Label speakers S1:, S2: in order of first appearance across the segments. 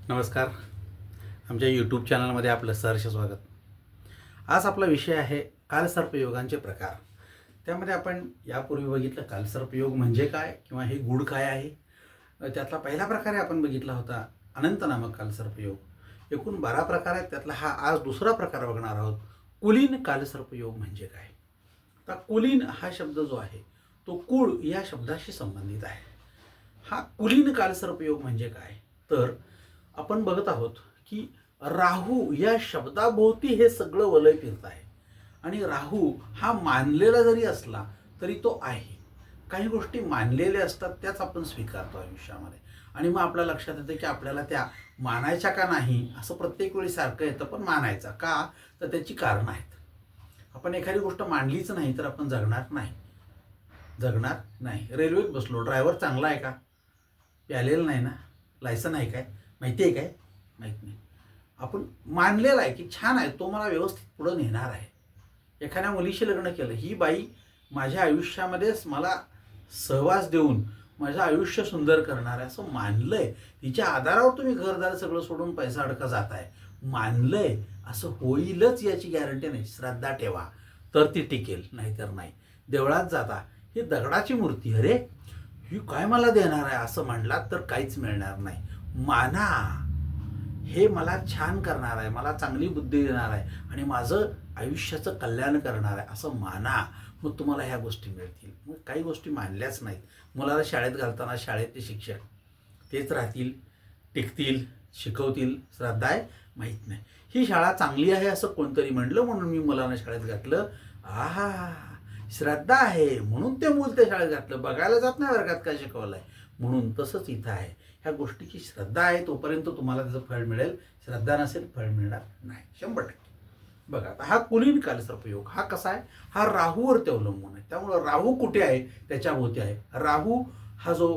S1: नमस्कार. आमच्या यूट्यूब चॅनलमध्ये आपलं सहर्ष स्वागत. आज आपला विषय आहे कालसर्पयोगांचे प्रकार. त्यामध्ये आपण यापूर्वी बघितलं कालसर्पयोग म्हणजे काय किंवा हे गूढ काय आहे. त्यातला पहिला प्रकार आपण बघितला होता अनंत नामक कालसर्पयोग. एकूण 12 प्रकार आहेत, त्यातला हा आज दुसरा प्रकार बघणार आहोत. कुलीन कालसर्पयोग म्हणजे काय. आता कुलीन हा शब्द जो आहे तो कुळ या शब्दाशी संबंधित आहे. हा कुलीन कालसर्पयोग म्हणजे काय तर आपण बघत आहोत की राहू या शब्दाभोवती हे सगळं वलय फिरत आहे. आणि राहू हा मानलेला जरी असला तरी तो आहे. काही गोष्टी मानलेल्या असतात त्याच आपण स्वीकारतो आयुष्यामध्ये. आणि मग आपल्या लक्षात येतं की आपल्याला त्या मानायच्या का नाही असं प्रत्येक वेळी सारखं येतं. पण मानायचा का तर त्याची कारणं आहेत. आपण एखादी गोष्ट मांडलीच नाही तर आपण जगणार नाही. रेल्वेत बसलो, ड्रायव्हर चांगला आहे का, प्यालेलं नाही ना, लायसन आहे काय, माहिती आहे काय, माहीत नाही. आपण मानलेला आहे की छान आहे, तो मला व्यवस्थित पुढं नेणार आहे. एखाद्या मुलीशी लग्न केलं, ही बाई माझ्या आयुष्यामध्येच मला सहवास देऊन माझं आयुष्य सुंदर करणार आहे असं मानलंय. तिच्या आधारावर तुम्ही घरदार सगळं सोडून पैसा अडका जाताय, मानलंय. असं होईलच याची गॅरंटी नाही. श्रद्धा ठेवा तर ती टिकेल, नाहीतर नाही. देवळात जाता, ही दगडाची मूर्ती, अरे ही काय मला देणार आहे असं म्हणलात तर काहीच मिळणार नाही. माना, हे मला छान करणार आहे, मला चांगली बुद्धी देणार आहे आणि माझं आयुष्याचं कल्याण करणार आहे असं माना. मग तुम्हाला ह्या गोष्टी मिळतील. मग काही गोष्टी मानल्याच नाहीत. मुलाला शाळेत घालताना शाळेतले शिक्षक तेच राहतील, टिकतील, शिकवतील. श्रद्धा आहे माहीत नाही. ही शाळा चांगली आहे असं कोणतरी म्हणलं म्हणून मी मुलांना शाळेत घातलं. आहा, श्रद्धा आहे म्हणून ते मूल त्या शाळेत घातलं. बघायला जात नाही वर्गात काय शिकवलं आहे म्हणून. तसंच इथं आहे. ह्या गोष्टीची श्रद्धा आहे तोपर्यंत तुम्हाला त्याचं फळ मिळेल. श्रद्धा नसेल फळ मिळणार नाही, 100%. बघा आता हा कुलीन कालसर्पयोग हा कसा आहे, हा राहूवरती अवलंबून आहे. त्यामुळं राहू कुठे आहे त्याच्या भोवती आहे. राहू हा जो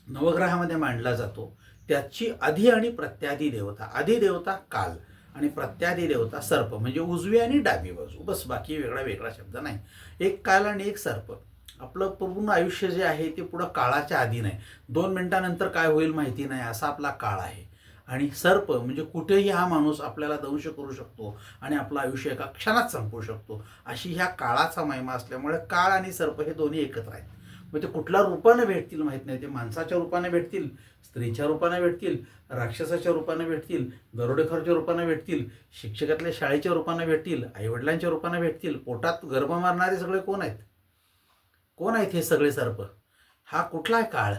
S1: नवग्रहामध्ये मांडला जातो त्याची आधी आणि प्रत्यादी देवता, आधी देवता काल आणि प्रत्यादी देवता सर्प, म्हणजे उजवी आणि डावी बाजू, बस. बाकी वेगळा शब्द नाही. एक काल आणि एक सर्प. आपलं पूर्ण आयुष्य जे आहे ते पुढं काळाच्या अधीन आहे. 2 मिनिटानंतर काय होईल माहिती नाही असा आपला काळ आहे. आणि सर्प म्हणजे कुठेही हा माणूस आपल्याला दंश करू शकतो आणि आपलं आयुष्य एका क्षणात संपवू शकतो. अशी ह्या काळाचा महिमा असल्यामुळे काळ आणि सर्प हे दोन्ही एकत्र आहेत. मग ते कुठल्या रूपाने भेटतील माहीत नाही. ते माणसाच्या रूपाने भेटतील, स्त्रीच्या रूपाने भेटतील, राक्षसाच्या रूपाने भेटतील, दरोडेखोराच्या रूपाने भेटतील, शिक्षकातल्या शाळेच्या रूपाने भेटतील, आईवडिलांच्या रूपाने भेटतील. पोटात गर्भ मारणारे सगळे कोण आहेत हे सगळे सर्प. हा कुठला आहे काळ.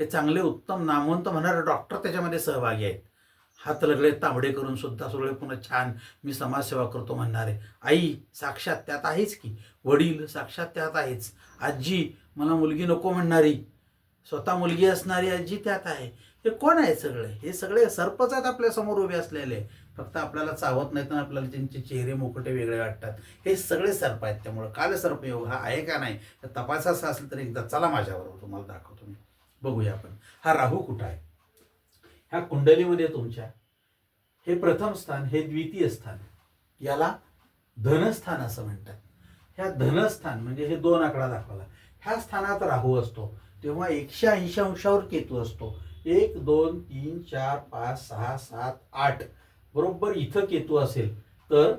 S1: हे चांगले उत्तम नामवंत म्हणणारे डॉक्टर त्याच्यामध्ये सहभागी आहेत. हात लगडे तांबडे करून सुद्धा सगळे पुन्हा छान मी समाजसेवा करतो म्हणणारे. आई साक्षात त्यात आहेच की, वडील साक्षात त्यात आहेच, आजी मला मुलगी नको म्हणणारी, स्वतः मुलगी असणारी आजी त्यात आहे. हे कोण आहे सगळे. हे सगळे सर्पच आहेत आपल्या समोर उभे असलेले. फक्त आपल्याला चावत नाहीत ना, आपल्याला त्यांचे चेहरे मुकुटे वेगळे वाटतात. हे सगळे सर्प आहेत. त्यामुळे कालसर्पयोग हा आहे का नाही तपासायचा असेल तर एकदा चला माझ्याबरोबर, तुम्हाला दाखवतो मी. बघूया आपण हा राहू कुठं आहे. ह्या कुंडलीमध्ये तुमच्या हे प्रथम स्थान, हे द्वितीय स्थान, याला धनस्थान असं म्हणतात. ह्या धनस्थान म्हणजे हे 2 आकडा दाखवला, ह्या स्थानात राहू असतो तेव्हा 180 अंशावर केतू असतो. 1 2 3 4 5 6 7 8 बरोबर इथं केतू असेल तर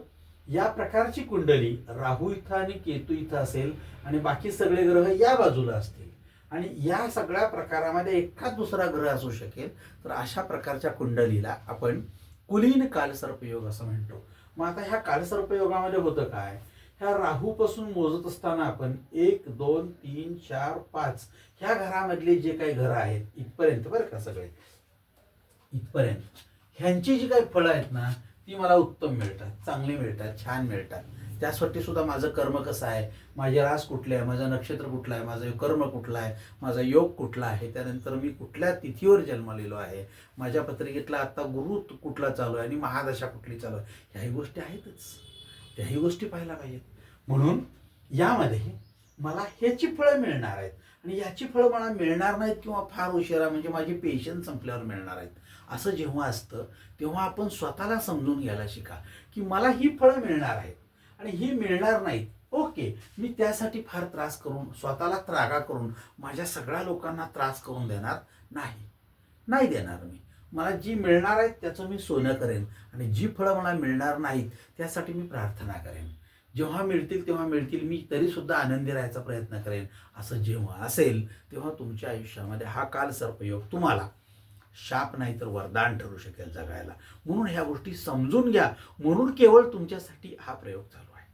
S1: या प्रकारची कुंडली राहू इथं आणि केतू इथं असेल आणि बाकी सगळे ग्रह या बाजूला असतील आणि या सगळ्या प्रकारामध्ये एखाद दुसरा ग्रह असू शकेल. तर अशा प्रकारच्या कुंडलीला आपण कुलीन कालसर्पयोग असं म्हणतो. मग आता ह्या कालसर्पयोगामध्ये होतं काय, ह्या राहूपासून मोजत असताना आपण 1 2 3 4 5 ह्या घरामधले जे काही घरं आहेत इथपर्यंत, बरं का, सगळे इथपर्यंत ह्यांची जी काही फळं आहेत ना ती मला उत्तम मिळतात, चांगली मिळतात, छान मिळतात. त्यासाठी सुद्धा माझं कर्म कसं आहे, माझे रास कुठले आहे, माझं नक्षत्र कुठलं आहे, माझं कर्म कुठलं आहे, माझा योग कुठला आहे, त्यानंतर मी कुठल्या तिथीवर जन्मलेलो आहे, माझ्या पत्रिकेतला आता गुरु कुठला चालू आहे आणि महादशा कुठली चालू आहे, ह्याही गोष्टी आहेतच. त्याही गोष्टी पाहायला पाहिजेत. म्हणून यामध्ये मला ह्याची फळं मिळणार आहेत आणि याची फळं मला मिळणार नाहीत किंवा फार उशिरा, म्हणजे माझी पेशन्स संपल्यावर मिळणार आहेत असं जेव्हा असतं तेव्हा आपण स्वतःला समजून घ्यायला शिका की मला ही फळं मिळणार आहेत आणि ही मिळणार नाहीत. ओके, मी त्यासाठी फार त्रास करून, स्वतःला त्रागा करून, माझ्या सगळ्या लोकांना त्रास करून देणार नाही देणार मी. मला जी मिळणार आहेत त्याचं मी सोनं करेन आणि जी फळं मला मिळणार नाहीत त्यासाठी मी प्रार्थना करेन. जेव्हा मिळतील तेव्हा मिळतील, मी तरीसुद्धा आनंदी राहायचा प्रयत्न करेन. असं जेव्हा असेल तेव्हा तुमच्या आयुष्यामध्ये हा कालसर्पयोग तुम्हाला शाप नाही तर वरदान ठरू शकेल जगायला. म्हणून ह्या गोष्टी समजून घ्या. म्हणून केवळ तुमच्यासाठी हा प्रयोग चालू आहे.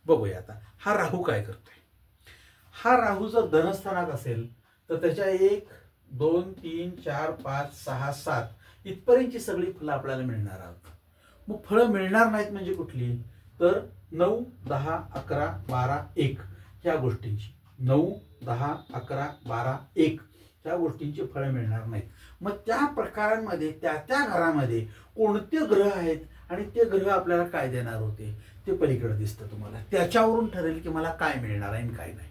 S1: बघूया आता हा राहू काय करतोय. हा राहू जर धनस्थानात असेल तर त्याच्या 1 2 3 4 5 6 7 इथपर्यंतची सगळी फळं आपल्याला मिळणार आहोत. मग फळं मिळणार नाहीत म्हणजे कुठली, तर 9 10 11 12 1 ह्या गोष्टींची, 9 10 11 12 1 ह्या गोष्टींची फळं मिळणार नाहीत. मग त्या प्रकारांमध्ये त्या घरामध्ये कोणते ग्रह आहेत आणि ते ग्रह आपल्याला काय देणार होते ते पलीकडे दिसतं तुम्हाला. त्याच्यावरून ठरेल की मला काय मिळणार आहे आणि काय नाही.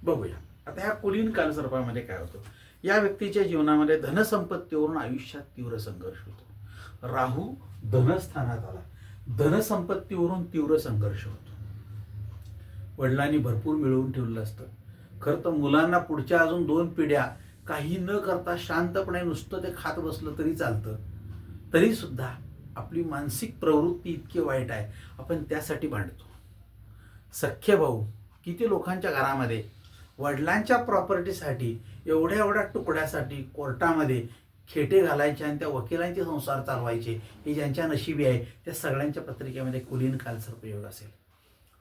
S1: बघूया आता ह्या कुलीन कालसर्पामध्ये काय होतं. या व्यक्तीच्या जीवनामध्ये धनसंपत्तीवरून आयुष्यात तीव्र संघर्ष होतो. राहू धनस्थानात आला, धनसंपत्तीवरून तीव्र संघर्ष होतो. वडिलांनी भरपूर मिळवून ठेवलं असतं. खरं तर मुलांना पुढच्या अजून 2 पिढ्या काही न करता शांतपणे नुसतं ते खात बसलं तरी चालतं. तरी सुद्धा आपली मानसिक प्रवृत्ती इतकी वाईट आहे, आपण त्यासाठी भांडतो. सख्खे भाऊ किती लोकांच्या घरामध्ये वडिलांच्या प्रॉपर्टीसाठी एवढ्या तुकड्यासाठी कोर्टामध्ये खेटे घालायचे आणि त्या वकिलांचे संसार चालवायचे. हे ज्यांच्या नशिबी आहे त्या सगळ्यांच्या पत्रिकेमध्ये कुलीन कालसर्पयोग असेल.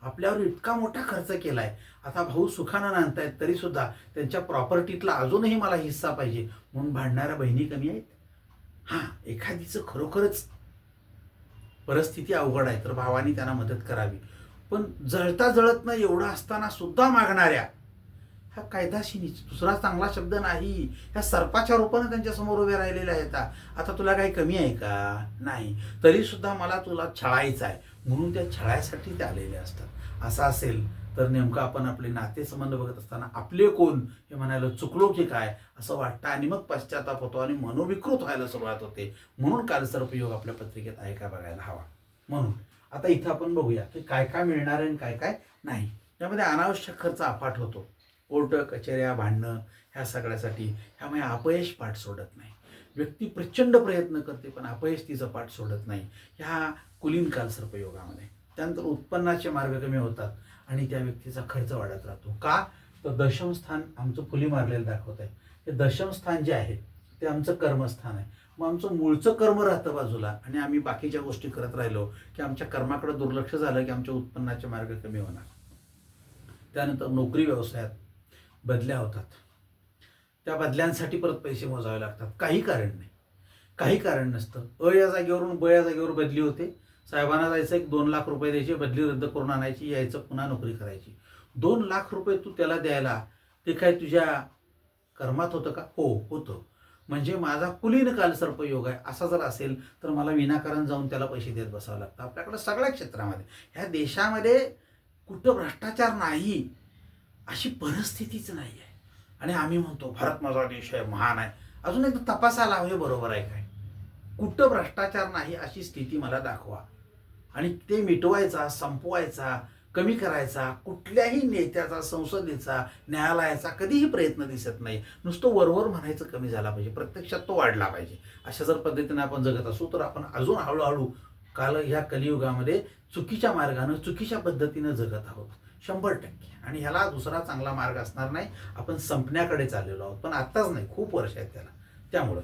S1: आपल्यावर इतका मोठा खर्च केला आहे, आता भाऊ सुखानं नांदतायत तरीसुद्धा त्यांच्या प्रॉपर्टीतला अजूनही मला हिस्सा पाहिजे म्हणून भांडणाऱ्या बहिणी कमी आहेत. हां, एखादीचं खरोखरच परिस्थिती अवघड आहे तर भावानी त्यांना मदत करावी. पण जळता जळत न एवढं असताना सुद्धा मागणाऱ्या हा कायदाशीनीच, दुसरा चांगला शब्द नाही. ह्या सर्पाच्या रूपानं त्यांच्या समोर उभे राहिलेले आहेत. आता तुला काही कमी आहे का? नाही. तरी सुद्धा मला तुला छळायचं आहे म्हणून त्या छळायसाठी ते आलेले असतात. असं असेल तर नेमकं आपण आपले नातेसंबंध बघत असताना आपले कोण हे म्हणायला चुकलो की काय असं वाटतं आणि मग पश्चाताप होतो आणि मनोविकृत व्हायला सुरुवात होते. म्हणून कालसर्पयोग आपल्या पत्रिकेत आहे का बघायला हवा. म्हणून आता इथं आपण बघूया की काय काय मिळणार आहे आणि काय काय नाही. त्यामध्ये अनावश्यक खर्च अफाट होतो. कोर्ट कचेऱ्या भांडणं ह्या सगळ्यासाठी ह्यामुळे अपयश पाठ सोडत नाही. व्यक्ती प्रचंड प्रयत्न करते पण अपयश तिचं पाठ सोडत नाही ह्या कुलीन कालसर्पयोगामध्ये. त्यानंतर उत्पन्नाचे मार्ग कमी होतात आणि त्या व्यक्तीचा खर्च वाढत राहतो. का तर दशमस्थान आमचं फुली मारलेलं दाखवत आहे. हे दशमस्थान जे आहे ते आमचं कर्मस्थान आहे. मग आमचं मूळचं कर्म राहतं बाजूला आणि आम्ही बाकीच्या गोष्टी करत राहिलो की आमच्या कर्माकडे दुर्लक्ष झालं की आमच्या उत्पन्नाचे मार्ग कमी होणार. त्यानंतर नोकरी व्यवसायात बदल्या होतात. त्या बदल्यांसाठी परत पैसे मोजावे लागतात. काही कारण नाही, काही कारण नसतं. या जागेवरून या जागेवर बदली होते. साहेबांना जायचं 2 लाख रुपये द्यायचे, बदली रद्द करून आणायची, यायचं पुन्हा नोकरी करायची. 2 लाख रुपये तू त्याला द्यायला ते काय तुझ्या कर्मात होतं का? हो होतं. म्हणजे माझा कुलीन कालसर्पयोग आहे असा जर असेल तर मला विनाकारण जाऊन त्याला पैसे देत बसावं लागतं. आपल्याकडे सगळ्या क्षेत्रामध्ये ह्या देशामध्ये कुठं भ्रष्टाचार नाही अशी परिस्थितीच नाही आहे. आणि आम्ही म्हणतो भारत माझा देश आहे, महान आहे. अजून एकदा तपासायला हवे बरोबर आहे काय? कुठं भ्रष्टाचार नाही अशी स्थिती मला दाखवा आणि ते मिटवायचा, संपवायचा, कमी करायचा कुठल्याही नेत्याचा, संसदेचा, न्यायालयाचा कधीही प्रयत्न दिसत नाही. नुसतं वरवर म्हणायचं कमी झाला पाहिजे, प्रत्यक्षात तो वाढला पाहिजे. अशा जर पद्धतीने आपण जगत असू तर आपण अजून हळूहळू ह्या कलियुगामध्ये चुकीच्या मार्गानं, चुकीच्या पद्धतीनं जगत आहोत 100%. आणि ह्याला दुसरा चांगला मार्ग असणार नाही. आपण संपण्याकडे चाललेलो आहोत, पण आत्ताच नाही, खूप वर्ष आहेत त्याला. त्यामुळं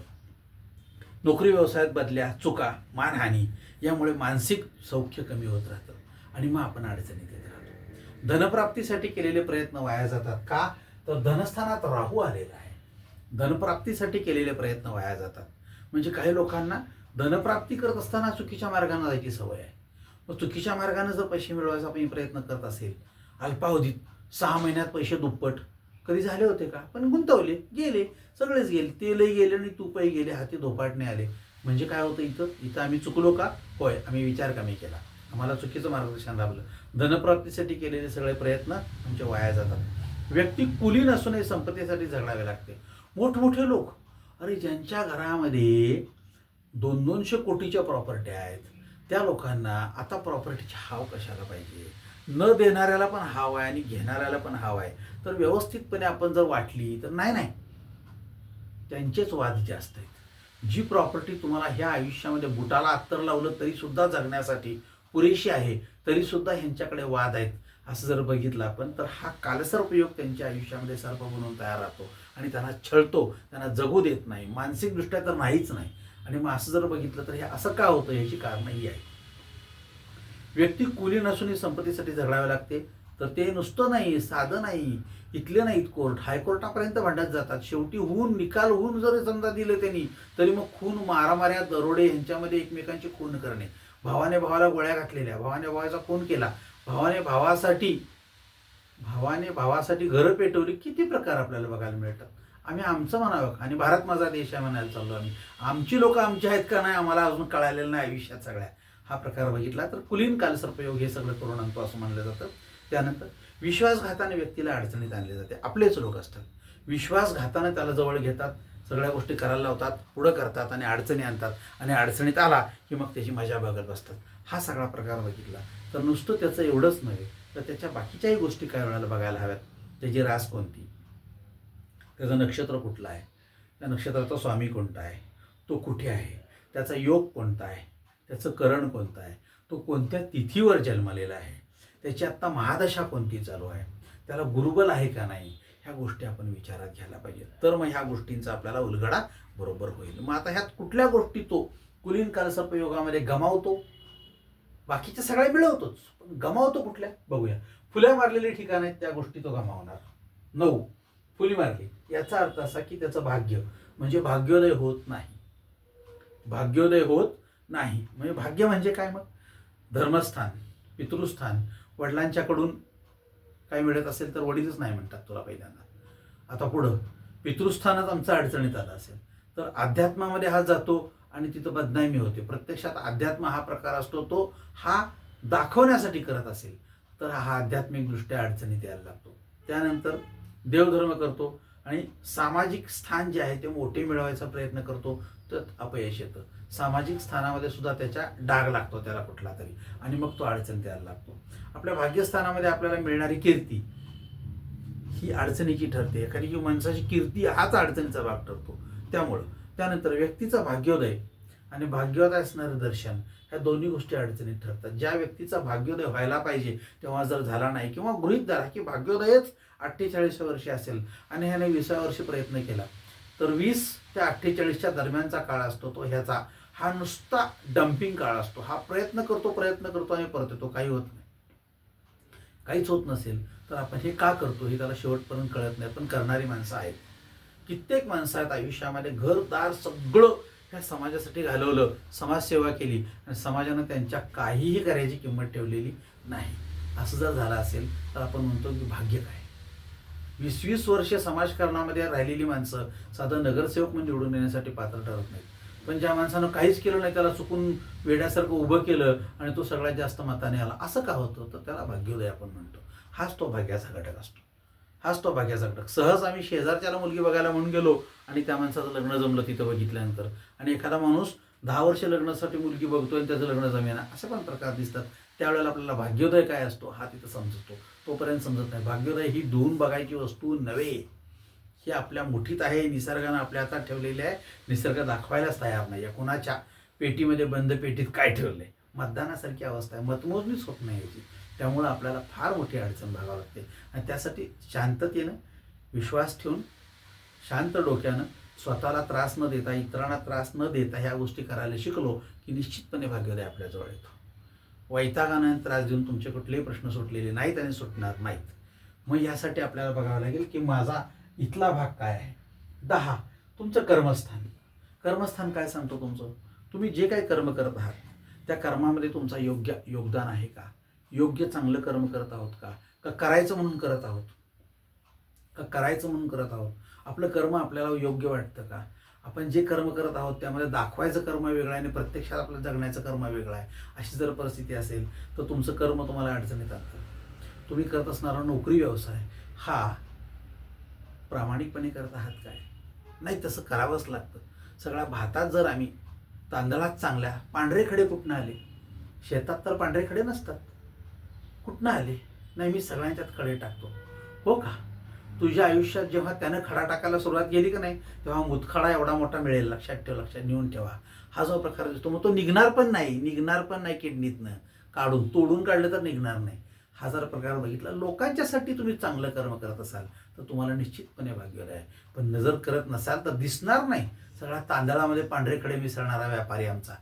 S1: नोकरी व्यवसायात बदल्या, चुका, मानहानी यामुळे मानसिक सौख्य कमी होत राहतं आणि मग आपण अडचणीत येत राहतो. धनप्राप्तीसाठी केलेले प्रयत्न वाया जातात. का तर धनस्थानात राहू आलेला आहे. धनप्राप्तीसाठी केलेले प्रयत्न वाया जातात. म्हणजे काही लोकांना धनप्राप्ती करत असताना चुकीच्या मार्गाने जायची सवय आहे. मग चुकीच्या मार्गाने जर पैसे मिळवायचा आपण प्रयत्न करत असेल अल्पावधीत 6 महिन्यात पैसे दुप्पट कधी झाले होते का? पण गुंतवले, गेले, सगळेच गेले, तेलही गेले आणि तूपही गेले, हाती धोपाटणे आले. म्हणजे काय होतं इथं आम्ही चुकलो का? होय, आम्ही विचार कमी केला, आम्हाला चुकीचं मार्गदर्शन लाभलं. धनप्राप्तीसाठी केलेले सगळे प्रयत्न आमचे वाया जातात. व्यक्ती कुलीन असूनही संपत्तीसाठी झगडावे लागते. मोठमोठे लोक, अरे ज्यांच्या घरामध्ये 200-200 कोटीच्या प्रॉपर्टी आहेत त्या लोकांना आता प्रॉपर्टीची हाव कशाला पाहिजे? न देणाऱ्याला पण हाव आहे आणि घेणाऱ्याला पण हाव आहे. तर व्यवस्थितपणे आपण जर वाटली तर नाही, त्यांचेच वाद जास्त आहेत. जी प्रॉपर्टी तुम्हाला ह्या आयुष्यामध्ये बुटाला अत्तर लावलं तरीसुद्धा जगण्यासाठी पुरेशी आहे, तरीसुद्धा ह्यांच्याकडे वाद आहेत. असं जर बघितलं आपण तर हा कालसर्पयोग त्यांच्या आयुष्यामध्ये सर्प बनवून तयार राहतो आणि त्यांना छळतो, त्यांना जगू देत नाही, मानसिकदृष्ट्या तर नाहीच नाही. आणि मग असं जर बघितलं तर हे असं का होतं याची कारणही आहे. व्यक्ती कुली नसूनही संपत्तीसाठी झगडावे लागते, तर ते नुसतं नाही, साधं नाही. इथले नाहीत कोर्ट, हायकोर्टापर्यंत भांडत जातात. शेवटी निकाल होऊन जरी समजा दिलं त्यांनी, तरी मग खून, मारामाऱ्या, दरोडे ह्यांच्यामध्ये एकमेकांची खून करणे, भावाने भावाला गोळ्या घातलेल्या, भावाने भावाचा खून केला, भावाने भावासाठी घरं पेटवली, किती प्रकार आपल्याला बघायला मिळतात. आम्ही आमचं म्हणावं आणि भारत माझा देश आहे म्हणायला चाललो आम्ही. आमची लोक आमची आहेत का नाही आम्हाला अजून कळालेलं नाही आयुष्यात सगळ्या. हा प्रकार बघितला तर कुलीन कालसर्पयोग हे सगळं करून आणतो असं म्हणलं जातं. त्यानंतर विश्वासघाताने व्यक्तीला अडचणीत आणले जाते. आपलेच लोक असतात, विश्वासघाताने त्याला जवळ घेतात, सगळ्या गोष्टी करायला लावतात, पुढं करतात आणि अडचणी आणतात आणि अडचणीत आला की मग त्याची मजा बघत बसतात. हा सगळा प्रकार बघितला तर नुसतं त्याचं एवढंच नव्हे तर त्याच्या बाकीच्याही गोष्टी काय वेळेला बघायला हव्यात. त्याची रास कोणती, त्याचं नक्षत्र कुठलं आहे, त्या नक्षत्राचा स्वामी कोणता आहे, तो कुठे आहे, त्याचा योग कोणता आहे, त्याचं करण कोणतं आहे, तो कोणत्या तिथीवर जन्मलेला आहे, त्याची आत्ता महादशा कोणती चालू आहे, त्याला गुरुबल आहे का नाही, ह्या गोष्टी आपण विचारात घ्यायला पाहिजे. तर मग ह्या गोष्टींचा आपल्याला उलगडा बरोबर होईल. मग आता ह्यात कुठल्या गोष्टी तो कुलीन कालसर्पयोगामध्ये गमावतो, बाकीच्या सगळ्या मिळवतोच, पण गमावतो कुठल्या बघूया. फुल्या मारलेली ठिकाण आहेत त्या गोष्टी तो गमावणार. 9 फुली मारली याचा अर्थ असा की त्याचं भाग्य म्हणजे भाग्योदय होत नाही. भाग्योदय होत नाही म्हणजे भाग्य म्हणजे काय, मग धर्मस्थान, पितृस्थान, वडिलांच्याकडून काय मिळत असेल तर वडीलच नाही म्हणतात तुला पहिल्यांदा. आता पुढं पितृस्थानात आमचं अडचणीत आलं असेल तर अध्यात्मामध्ये हा जातो आणि तिथं बदनामी होते. प्रत्यक्षात अध्यात्म हा प्रकार असतो तो हा दाखवण्यासाठी करत असेल तर हा आध्यात्मिकदृष्ट्या अडचणीत यायला लागतो. त्यानंतर देवधर्म करतो आणि सामाजिक स्थान जे आहे ते मोठे मिळवायचा प्रयत्न करतो तर अपयश येतं. सामाजिक स्थानामध्ये सुद्धा त्याच्या डाग लागतो त्याला कुठला तरी आणि मग तो अडचण यायला लागतो. आपल्या भाग्यस्थानामध्ये आपल्याला मिळणारी कीर्ती ही अडचणीची ठरते. एखादी की माणसाची कीर्ती हाच अडचणीचा भाग ठरतो. त्यानंतर व्यक्तीचा भाग्योदय आणि भाग्योदय असणारं दर्शन ह्या दोन्ही गोष्टी अडचणीत ठरतात. ज्या व्यक्तीचा भाग्योदय व्हायला पाहिजे तेव्हा जर झाला नाही किंवा गृहीत धरा की भाग्योदयच 48 वर्षे असेल आणि ह्याने 20व्या वर्षी प्रयत्न केला तर 20 ते 48च्या दरम्यानचा काळ असतो तो ह्याचा हा नुसता डम्पिंग काळ असतो. हा प्रयत्न करतो आणि परत येतो, काही होत नाही. काहीच होत नसेल तर आपण हे का करतो हे त्याला शेवटपर्यंत कळत नाही. पण करणारी माणसं आहेत, कित्येक माणसं आहेत आयुष्यामध्ये घरदार सगळं ह्या समाजासाठी घालवलं, समाजसेवा केली आणि समाजानं त्यांच्या काहीही करायची किंमत ठेवलेली नाही. असं जर झालं असेल तर आपण म्हणतो की भाग्य काय. 20-20 वर्ष समाजकारणामध्ये राहिलेली माणसं साधं नगरसेवक म्हणून निवडून येण्यासाठी पात्र ठरत नाहीत. पण ज्या माणसानं काहीच केलं नाही त्याला चुकून वेड्यासारखं उभं केलं आणि तो सगळ्यात जास्त मताने आला, असं का होतं तर त्याला भाग्योदय आपण म्हणतो. हाच तो भाग्याचा घटक असतो, हाच तो भाग्याचा घटक. सहज आम्ही शेजारच्याला मुलगी बघायला म्हणून गेलो आणि त्या माणसाचं लग्न जमलं तिथं बघितल्यानंतर, आणि एखादा माणूस 10 वर्ष लग्नासाठी मुलगी बघतोय आणि त्याचं लग्न जमेना, असे पण प्रकार दिसतात. त्यावेळेला आपल्याला भाग्योदय काय असतो हा तिथं समजतो, तोपर्यंत समजत नाही. भाग्योदय ही धुवून बघायची वस्तू नव्हे, ही आपल्या मुठीत आहे, निसर्गानं आपल्या हातात ठेवलेली आहे. निसर्ग दाखवायलाच तयार नाही. या कोणाच्या पेटीमध्ये बंद पेटीत काय ठेवलंय, मतदानासारखी अवस्था आहे, मतमोजणीच होत नाही याची. त्यामुळं आपल्याला फार मोठी अडचण भागावं लागते आणि त्यासाठी शांततेनं, विश्वास ठेवून, शांत डोक्यानं, स्वतःला त्रास न देता, इतरांना त्रास न देता ह्या गोष्टी करायला शिकलो की निश्चितपणे भाग्योदय आपल्याजवळ येतो. वैतागानं त्रास देऊन तुमचे कुठलेही प्रश्न सुटलेले नाहीत आणि सुटणार नाहीत. मग यासाठी आपल्याला बघावं लागेल की माझा इथला भाग काय आहे. 10 तुमचं कर्मस्थान. कर्मस्थान काय सांगतो तुमचं, तुम्ही जे काही कर्म करत आहात त्या कर्मामध्ये तुमचा योग्य योगदान आहे का, योग्य चांगलं कर्म करत आहोत का करायचं म्हणून करत आहोत, आपलं कर्म आपल्याला योग्य वाटतं का, आपण जे कर्म करत आहोत त्यामध्ये दाखवायचं कर्म वेगळं आहे आणि प्रत्यक्षात आपलं जगण्याचं कर्म वेगळं आहे. अशी जर परिस्थिती असेल तर तुमचं कर्म तुम्हाला अडचणीत आणतं. तुम्ही करत असणारा नोकरी व्यवसाय हा प्रामाणिकपणे करत आहात काय, नाही तसं करावंच लागतं. सगळ्या भातात जर आम्ही तांदळात चांगल्या पांढरे खडे कुठनं आले, शेतात तर पांढरे खडे नसतात, कुठनं आले, नाही मी सगळ्यांच्यात खडे टाकतो, हो का. तुझ्या आयुष्यात जेव्हा त्यानं खडा टाकायला सुरुवात केली की नाही, तेव्हा मुतखडा एवढा मोठा मिळेल. लक्षात ठेव, लक्षात नेऊन ठेवा. हा जो प्रकार दिसतो मग तो निघणार पण नाही किडनीतनं. काढून तोडून काढलं तर निघणार नाही. हा जर प्रकार बघितला, लोकांच्यासाठी तुम्ही चांगलं कर्म करत असाल तर तुम्हाला निश्चितपणे भाग्यवान आहे. पण नजर करत नसाल तर दिसणार नाही. सगळा तांदळामध्ये पांढरे खडे मिसळणारा व्यापारी आमचा.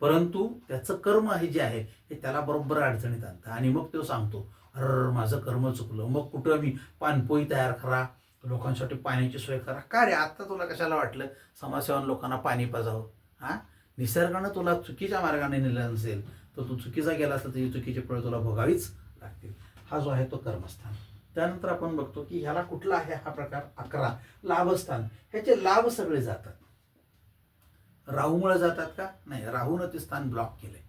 S1: परंतु त्याचं कर्म हे जे आहे हे त्याला बरोबर अडचणीत आणतं. आणि मग तो सांगतो, अर माझं कर्म चुकलं. मग कुठं मी पाणपोई तयार करा, लोकांसाठी पाण्याची सोय करा. का रे, आत्ता तुला कशाला वाटलं समाजसेवन लोकांना पाणी पाजावं? हां, निसर्गानं तुला चुकीच्या मार्गाने नेलं नसेल तर तू चुकीचा गेला असता, तुझी चुकीची फळं तुला भोगावीच लागतील. हा जो आहे तो कर्मस्थान. त्यानंतर आपण बघतो की ह्याला कुठला आहे हा प्रकार 11 लाभस्थान. ह्याचे लाभ सगळे जातात. राहूमुळे जातात का? नाही, राहून ते स्थान ब्लॉक केले.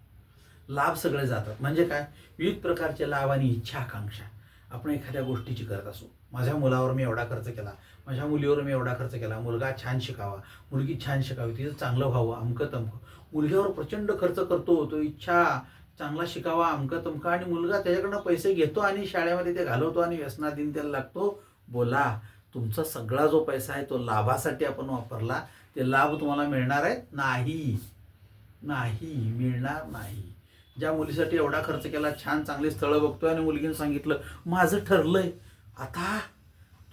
S1: लाभ सगळे जातात. म्हणजे काय? विविध प्रकारचे लाभ आणि इच्छा आकांक्षा. आपण एखाद्या गोष्टीची करत असू, माझ्या मुलावर मी एवढा खर्च केला, माझ्या मुलीवर मी एवढा खर्च केला, मुलगा छान शिकावा, मुलगी छान शिकावी, तिचं चांगलं व्हावं, अमकं तमकं. मुलग्यावर प्रचंड खर्च करतो, तो इच्छा चांगला शिकावा, अमकं तमकं, आणि मुलगा त्याच्याकडनं पैसे घेतो आणि शाळेमध्ये ते घालवतो आणि व्यसनाधीन त्याला लागतो. बोला, तुमचा सगळा जो पैसा आहे तो लाभासाठी आपण वापरला. ते लाभ तुम्हाला मिळणार आहेत? नाही, मिळणार नाही. ज्या मुलीसाठी एवढा खर्च केला, छान चांगली स्थळं बघतोय आणि मुलगीने सांगितलं माझं ठरलंय, आता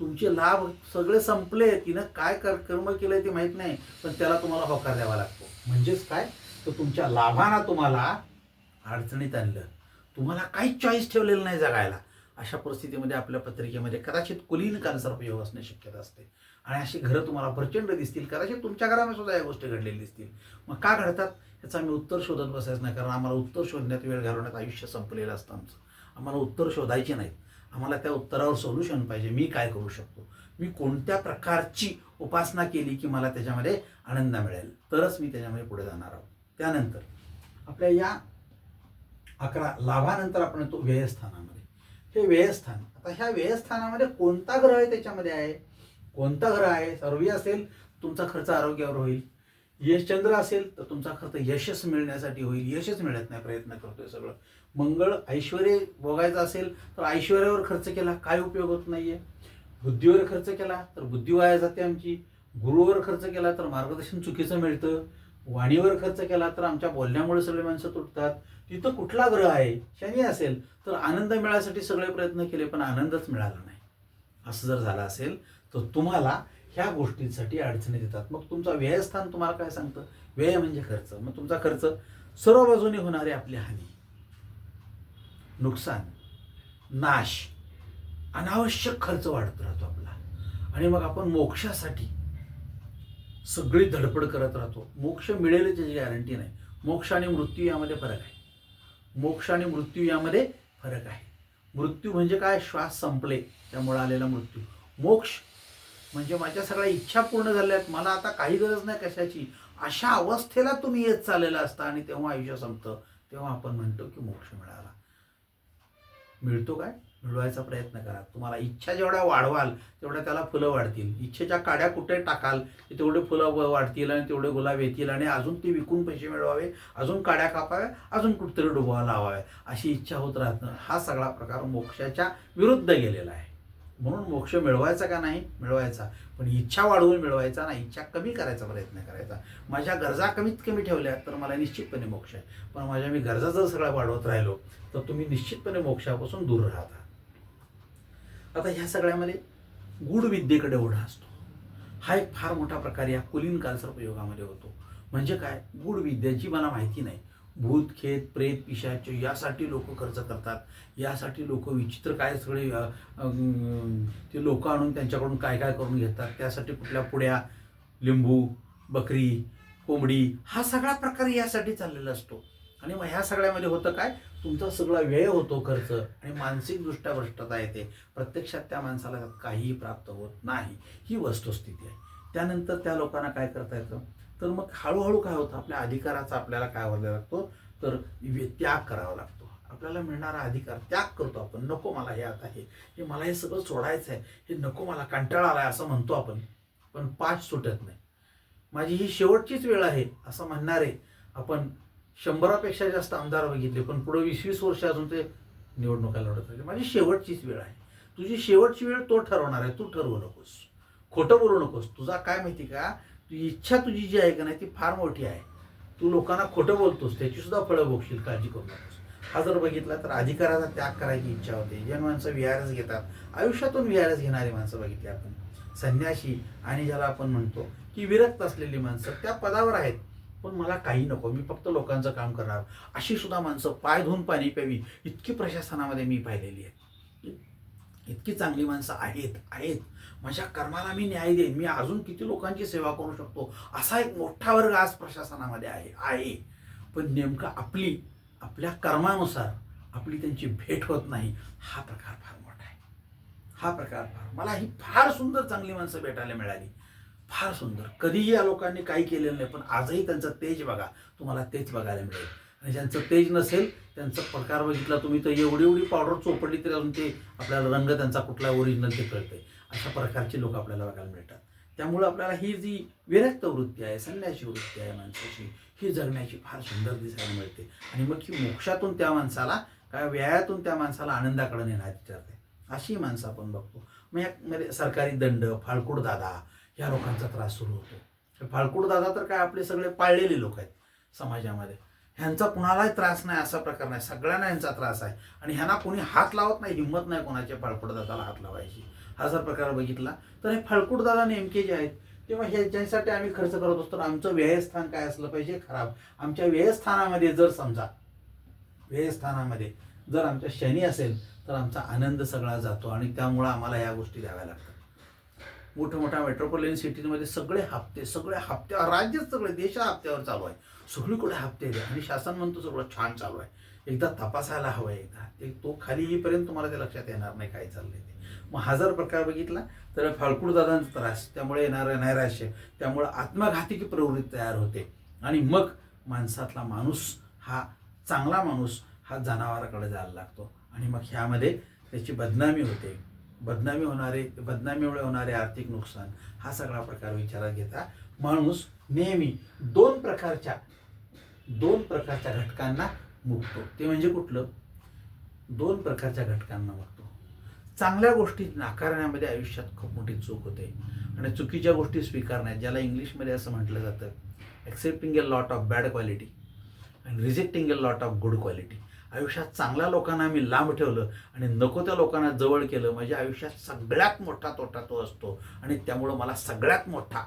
S1: तुमचे लाभ सगळे संपले. तिनं काय कर्म केलंय ते माहीत नाही, पण त्याला तुम्हाला होकार द्यावा लागतो. म्हणजेच काय, तर तुमच्या लाभानं तुम्हाला अडचणीत आणलं. तुम्हाला काहीच चॉईस ठेवलेलं नाही जगायला. अशा परिस्थितीमध्ये आपल्या पत्रिकेमध्ये कदाचित कुलीन कालसर्पयोग असणे शक्यता असते. आणि अशी घरं तुम्हाला प्रचंड दिसतील. कदाचित तुमच्या घरामध्ये सुद्धा या गोष्टी घडलेल्या दिसतील. मग का घडतात याचं आम्ही उत्तर शोधत बसायचं नाही, कारण आम्हाला उत्तर शोधण्यात वेळ घालवण्यात आयुष्य संपलेलं असतं आमचं. आम्हाला उत्तर शोधायचे नाहीत, आम्हाला त्या उत्तरावर सोल्युशन पाहिजे. मी काय करू शकतो, मी कोणत्या प्रकारची उपासना केली की मला त्याच्यामध्ये आनंद मिळेल, तरच मी त्याच्यामध्ये पुढे जाणार आहोत. त्यानंतर आपल्या या 11 लाभानंतर आपण येतो व्ययस्थानामध्ये. हे व्ययस्थान, आता ह्या व्ययस्थानामध्ये कोणता ग्रह आहे त्याच्यामध्ये आहे, कोणता ग्रह आहे? रवी असेल तुमचा खर्च आरोग्यावर होईल. यश चंद्र असेल तर तुमचा खर्च यशच मिळण्यासाठी होईल. यशच मिळत नाही, प्रयत्न करतोय सगळं. मंगळ ऐश्वर्य भोगायचं असेल तर ऐश्वर्यावर खर्च केला काय उपयोग होत नाहीये. बुद्धीवर खर्च केला तर बुद्धी वाया जाते आमची. गुरुवर खर्च केला तर मार्गदर्शन चुकीचं मिळतं. वाणीवर खर्च केला तर आमच्या बोलण्यामुळे सगळे माणसं तुटतात. तिथं कुठला ग्रह आहे? शनी असेल तर आनंद मिळायसाठी सगळे प्रयत्न केले पण आनंदच मिळाला नाही. असं जर झालं असेल तर तुम्हाला ह्या गोष्टींसाठी अडचणी देतात. मग तुमचा व्ययस्थान तुम्हाला काय सांगतं? व्यय म्हणजे खर्च. मग तुमचा खर्च सर्व बाजूने होणारी आपली हानी, नुकसान, नाश, अनावश्यक खर्च वाढत राहतो आपला. आणि मग आपण मोक्षासाठी सगळी धडपड करत राहतो. मोक्ष मिळेल त्याची गॅरंटी नाही. मोक्ष आणि मृत्यू यामध्ये फरक आहे. मोक्ष आणि मृत्यू यामध्ये फरक आहे. मृत्यू म्हणजे काय? श्वास संपले त्यामुळे आलेला मृत्यू. मोक्ष म्हणजे माझ्या सगळ्या इच्छा पूर्ण झाल्या आहेत, मला आता काही गरज नाही कशाची, अशा अवस्थेला तुम्ही येत चाललेला असता आणि तेव्हा आयुष्य संपतं. तेव्हा आपण म्हणतो की मोक्ष मिळाला. मिळतो काय? मिळवायचा प्रयत्न करा. तुम्हाला इच्छा जेवढ्या वाढवाल तेवढ्या त्याला फुलं वाढतील. इच्छेच्या काड्या कुठे टाकाल तेवढे फुलं वाढतील आणि तेवढे गुलाब येतील आणि अजून ते विकून पैसे मिळवावे, अजून काड्या कापाव्या, अजून कुठेतरी डुबवा लावावे, अशी इच्छा होत राहतं. हा सगळा प्रकार मोक्षाच्या विरुद्ध गेलेला आहे. म्हणून मोक्ष मिळवायचा का नाही? मिळवायचा, पण इच्छा वाढवून मिळवायचा नाही. इच्छा कमी करायचा प्रयत्न करायचा. माझ्या गरजा कमीत कमी ठेवल्या तर मला निश्चितपणे मोक्ष आहे. पण माझ्या मी गरजा जर सगळ्या वाढवत राहिलो तर तुम्ही निश्चितपणे मोक्षापासून दूर राहता. आता ह्या सगळ्यामध्ये गूढ विद्येकडे ओढा असतो. हा एक फार मोठा प्रकार या कुलीन कालसर्पयोगामध्ये होतो. म्हणजे काय? गूढ विद्या जी मला माहिती नाही. भूत, खेत, प्रेत, पिशाच यासाठी लोक खर्च करतात. यासाठी लोक विचित्र काय सगळे ते लोक आणून त्यांच्याकडून काय काय करून घेतात. त्यासाठी कुठल्या पुड्या, लिंबू, बकरी, कोंबडी, हा सगळा प्रकार यासाठी चाललेला असतो. आणि मग ह्या सगळ्यामध्ये होतं काय? तुमचा सगळा वेळ होतो खर्च आणि मानसिकदृष्ट्या भ्रष्टता येते. प्रत्यक्षात त्या माणसाला काहीही प्राप्त होत नाही. ही वस्तुस्थिती आहे. त्यानंतर त्या लोकांना काय करता येतं? तर मग हळूहळू काय होतं? आपल्या अधिकाराचा आपल्याला काय व्हायला लागतो? तर त्याग करावा लागतो. आपल्याला मिळणारा अधिकार त्याग करतो आपण. नको मला हे, आता हे मला हे सगळं सोडायचं आहे, हे नको, मला कंटाळा आलाय असं म्हणतो आपण. पण पाच सुटत नाही. माझी ही शेवटचीच वेळ आहे असं म्हणणारे आपण 100पेक्षा जास्त आमदार बघितले, पण पुढे 20-20 वर्ष अजून ते निवडणुका लढत राहिले. माझी शेवटचीच वेळ आहे. तुझी शेवटची वेळ तो ठरवणार आहे, तू ठरवू नकोस, खोटं बोलू नकोस. तुझा काय माहिती का, तुझी इच्छा तुझी जी आहे का नाही ती फार मोठी आहे. तू लोकांना खोटं बोलतोस, त्याची सुद्धा फळं भोगशील, काळजी करू नकोस. हा जर बघितला तर अधिकाराचा त्याग करायची इच्छा होते. जे माणसं विहारच घेतात, आयुष्यातून विहारच घेणारी माणसं बघितली आपण, संन्याशी आणि ज्याला आपण म्हणतो की विरक्त असलेली माणसं त्या पदावर आहेत, पण मला काही नको, मी फक्त लोकांचं काम करणार, अशी सुद्धा माणसं पाय धुवून पाणी प्यावी इतकी प्रशासनामध्ये मी पाहिलेली आहे. इतकी चांगली माणसं आहेत आहेत माझ्या कर्माला मी न्याय देईन, मी अजून किती लोकांची सेवा करू शकतो, असा एक मोठा वर्ग आज प्रशासनामध्ये आहे. पण नेमकं आपल्या कर्मानुसार आपली त्यांची भेट होत नाही. हा प्रकार फार मोठा आहे. हा प्रकार मला ही फार सुंदर चांगली माणसं भेटायला मिळाली, फार सुंदर. कधीही या लोकांनी काही केलेलं नाही, पण आजही त्यांचं तेज बघा, तुम्हाला तेच बघायला मिळेल. आणि ज्यांचं तेज नसेल त्यांचा प्रकार बघितला तुम्ही तर एवढी पावडर चोपडली तरी अजून ते आपल्याला रंग त्यांचा कुठला ओरिजिनल ते कळते. अशा प्रकारचे लोक आपल्याला बघायला मिळतात. त्यामुळं आपल्याला ही जी विरक्त वृत्ती आहे, संन्यासी वृत्ती आहे माणसाची, ही जगण्याची फार सुंदर दिसायला मिळते. आणि मग ही मोक्षातून त्या माणसाला, काय व्ययातून त्या माणसाला आनंदाकडे नेण्याची ठरते. अशी माणसं आपण बघतो. मग यामध्ये सरकारी दंड, फाळकूड दादा, या लोकांचा त्रास सुरू होतो. फाळकूड दादा तर काय आपले सगळे पाळलेले लोक आहेत समाजामध्ये, ह्यांचा कुणालाही त्रास नाही असा प्रकार नाही, सगळ्यांना यांचा त्रास आहे. आणि ह्यांना कोणी हात लावत नाही, हिंमत नाही कोणाच्या फाळकूड दादाला हात लावायची. हा जर प्रकार बघितला तर हे फाळकूड दादा नेमके जे आहेत, तेव्हा ह्याच्यासाठी आम्ही खर्च करत असतो. आमचं व्ययस्थान काय असलं पाहिजे, खराब. आमच्या व्ययस्थानामध्ये जर समजा व्ययस्थानामध्ये जर आमच्या शनी असेल तर आमचा आनंद सगळा जातो, आणि त्यामुळं आम्हाला या गोष्टी द्याव्या लागतात. मोठ्या मेट्रोपॉलिटन सिटीमध्ये सगळे हप्ते राज्यच सगळे देश हप्त्यावर चालू आहे, सगळीकडे हप्ते द्या, आणि शासन म्हणतो सगळं छान चालू आहे. एकदा तपासायला हवं, एकदा तो खाली येईपर्यंत तुम्हाला ते लक्षात येणार नाही काय चाललंय ते. मग हा जर प्रकार बघितला तर फाळकूड दादांचा त्रास, त्यामुळे येणारं नैराश्य, त्यामुळे आत्मघातकी प्रवृत्ती तयार होते. आणि मग माणसातला माणूस, हा चांगला माणूस हा जनावराकडे जायला लागतो. आणि मग ह्यामध्ये त्याची बदनामी होते. बदनामीमुळे होणारे आर्थिक नुकसान, हा सगळा प्रकार विचारात घेता माणूस नेहमी दोन प्रकारच्या घटकांना मुकतो. ते म्हणजे कुठलं? दोन प्रकारच्या घटकांना मुकतो. चांगल्या गोष्टी नाकारण्यामध्ये आयुष्यात खूप मोठी चूक होते, आणि चुकीच्या गोष्टी स्वीकारण्यात, ज्याला इंग्लिशमध्ये असं म्हटलं जातं, accepting a lot of bad quality and rejecting a lot of good quality. आयुष्यात चांगल्या लोकांना आम्ही लांब ठेवलं आणि नको त्या लोकांना जवळ केलं, माझ्या आयुष्यात सगळ्यात मोठा तोटा तो असतो, आणि त्यामुळं मला सगळ्यात मोठा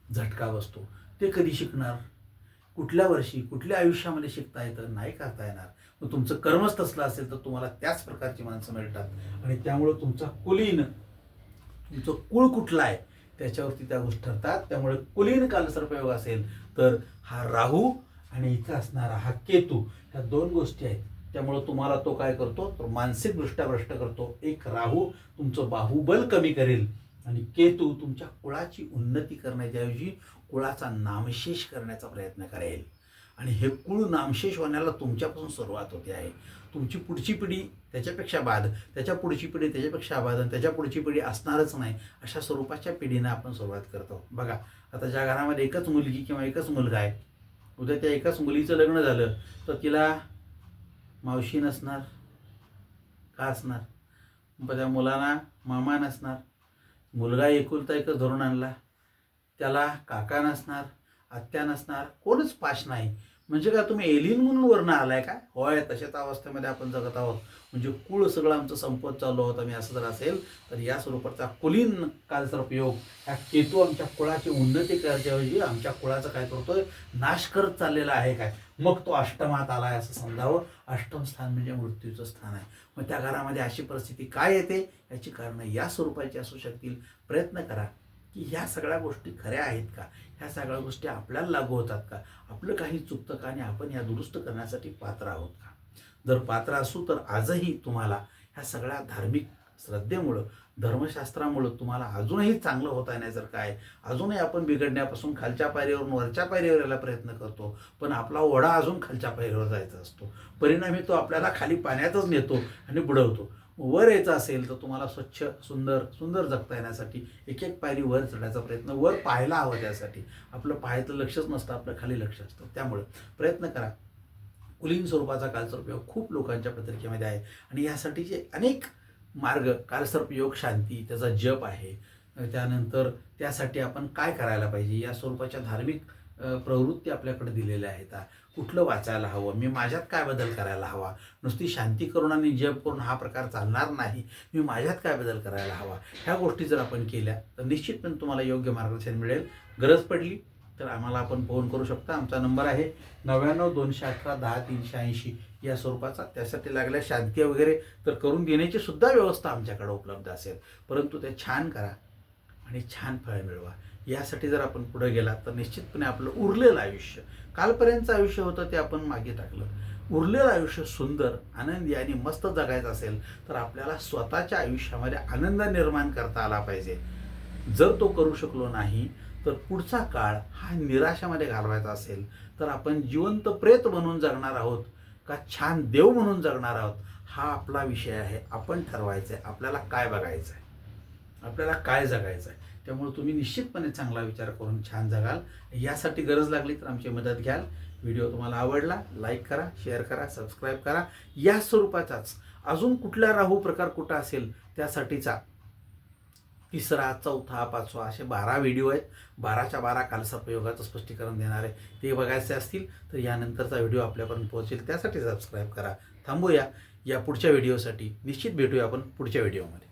S1: झटका बसतो. ते कधी शिकणार? कुठल्या वर्षी, कुठल्या आयुष्यामध्ये शिकता येतं? नाही करता येणार. मग तुमचं कर्मच तसलं असेल तर तुम्हाला त्याच प्रकारची माणसं मिळतात, आणि त्यामुळं तुमचा तुमचं कुळ कुठला आहे त्याच्यावरती त्या गोष्टी ठरतात. त्यामुळे कुलीन कालसर्पयोग असेल तर हा राहू आणि इथं असणारा हा केतू, ह्या दोन गोष्टी आहेत. त्यामुळं तुम्हाला तो काय करतो, तर मानसिकदृष्ट्या भ्रष्ट करतो. एक राहू तुमचं बाहुबल कमी करेल, आणि केतू तुमच्या कुळाची उन्नती करण्याच्याऐवजी कुळाचा नामशेष करण्याचा प्रयत्न करेल. आणि हे कुळ नामशेष होण्याला तुमच्यापासून सुरुवात होते आहे. तुमची पुढची पिढी त्याच्यापेक्षा बाद, त्याच्या पुढची पिढी त्याच्यापेक्षा बाद, आणि त्याच्या पुढची पिढी असणारच नाही, अशा स्वरूपाच्या पिढीनं आपण सुरुवात करतो. बघा, आता ज्या घरामध्ये एकच मुलगी किंवा एकच मुलगा आहे, उद्या त्या एकाच मुलीचं लग्न झालं तर तिला मावशी नसणार का असणार? त्या मुलांना मामा नसणार. मुलगा एकुलता एकच धरून आणला, त्याला काका नसणार, आत्या नसणार, कोणच पाश नाही. म्हणजे काय तुम्ही एलियन म्हणून वरनं आलाय का? होय, तशाच अवस्थेमध्ये आपण जगत आहोत. म्हणजे कुळ सगळं आमचं संपत चालू होतं. मी असं जर असेल तर या स्वरूपाचा कुलीन कालसर्पयोग, ह्या केतू आमच्या कुळाची उन्नती करण्याऐवजी आमच्या कुळाचं काय करतोय, नाश करत चाललेला आहे काय? मग तो अष्टमात आलाय असं समजावं. अष्टम स्थान म्हणजे मृत्यूचं स्थान आहे. मग त्या घरामध्ये अशी परिस्थिती काय येते, याची कारणं या स्वरूपाची असू शकतील. प्रयत्न करा की ह्या सगळ्या गोष्टी खऱ्या आहेत का, ह्या सगळ्या गोष्टी आपल्याला लागू होतात का, आपलं काही चुकतं का, आणि आपण या दुरुस्त करण्यासाठी पात्र आहोत का? जर पात्र असू तर आजही तुम्हाला ह्या सगळ्या धार्मिक श्रद्धेमुळं, धर्मशास्त्रामुळं तुम्हाला अजूनही चांगलं होता नाही. जर काय अजूनही आपण बिघडण्यापासून खालच्या पायरीवरून वरच्या पायरीवर यायला प्रयत्न करतो, पण आपला ओढा अजून खालच्या पायरीवर जायचा असतो. परिणामी तो आपल्याला खाली पाण्यातच नेतो आणि बुडवतो. वर यायचं असेल तर तुम्हाला स्वच्छ सुंदर जगता येण्यासाठी एक एक पायरी वर चढायचा प्रयत्न, वर पाहायला हवं. त्यासाठी आपलं पाहायचं लक्षच नसतं, आपलं खाली लक्ष असतं. त्यामुळे प्रयत्न करा. कुलीन स्वरूपाचा कालसर्पयोग खूप लोकांच्या पत्रिकेमध्ये आहे, आणि यासाठीचे अनेक मार्ग कालसर्प योग शांती, त्याचा जप आहे, त्यानंतर त्यासाठी आपण काय करायला पाहिजे या स्वरूपाच्या धार्मिक प्रवृत्ती आपल्याकडे दिलेल्या आहेत. कुठलं वाचायला हवं, मी माझ्यात काय बदल करायला हवा, नुसती शांती करून आणि जप करून हा प्रकार चालणार नाही, मी माझ्यात काय बदल करायला हवा, ह्या गोष्टी जर आपण केल्या तर निश्चितपणे तुम्हाला योग्य मार्गदर्शन मिळेल. गरज पडली तर आम्हाला आपण फोन करू शकता. आमचा नंबर आहे 99-218-10-380 या स्वरूपाचा. त्यासाठी लागल्या शांती वगैरे तर करून देण्याची सुद्धा व्यवस्था आमच्याकडे उपलब्ध असेल, परंतु ते छान करा आणि छान फळ मिळवा. यासाठी जर आपण पुढे गेला तर निश्चितपणे आपलं उरलेलं आयुष्य, कालपर्यंतचं आयुष्य होतं ते आपण मागे टाकलं, उरलेलं आयुष्य सुंदर आनंदी आणि मस्त जगायचं असेल तर आपल्याला स्वतःच्या आयुष्यामध्ये आनंद निर्माण करता आला पाहिजे. जर तो करू शकलो नाही तर पुढचा काळ हा निराशामध्ये घालवायचा असेल तर आपण जिवंत प्रेत म्हणून जगणार आहोत का छान देव म्हणून जगणार आहोत, हा आपला विषय आहे. आपण ठरवायचं आहे आपल्याला काय बघायचं आहे, आपल्याला काय जगायचं आहे. त्यामुळे तुम्ही निश्चितपणे चांगला विचार करून छान जगाल. यासाठी गरज लागली तर आमची मदत घ्याल. व्हिडिओ तुम्हाला आवडला लाईक करा, शेअर करा, सबस्क्राईब करा. या स्वरूपाचाच अजून कुठला राहू प्रकार कुठं असेल त्यासाठीचा 3रा, 4था, 5वा असे 12 व्हिडिओ आहेत. 12च्या 12 कालसर्पयोगाचं स्पष्टीकरण देणार आहे. ते बघायचे असतील तर यानंतरचा व्हिडिओ आपल्यापर्यंत पोहोचेल. त्यासाठी सबस्क्राईब करा. थांबूया या पुढच्या व्हिडिओसाठी. निश्चित भेटूया आपण पुढच्या व्हिडिओमध्ये.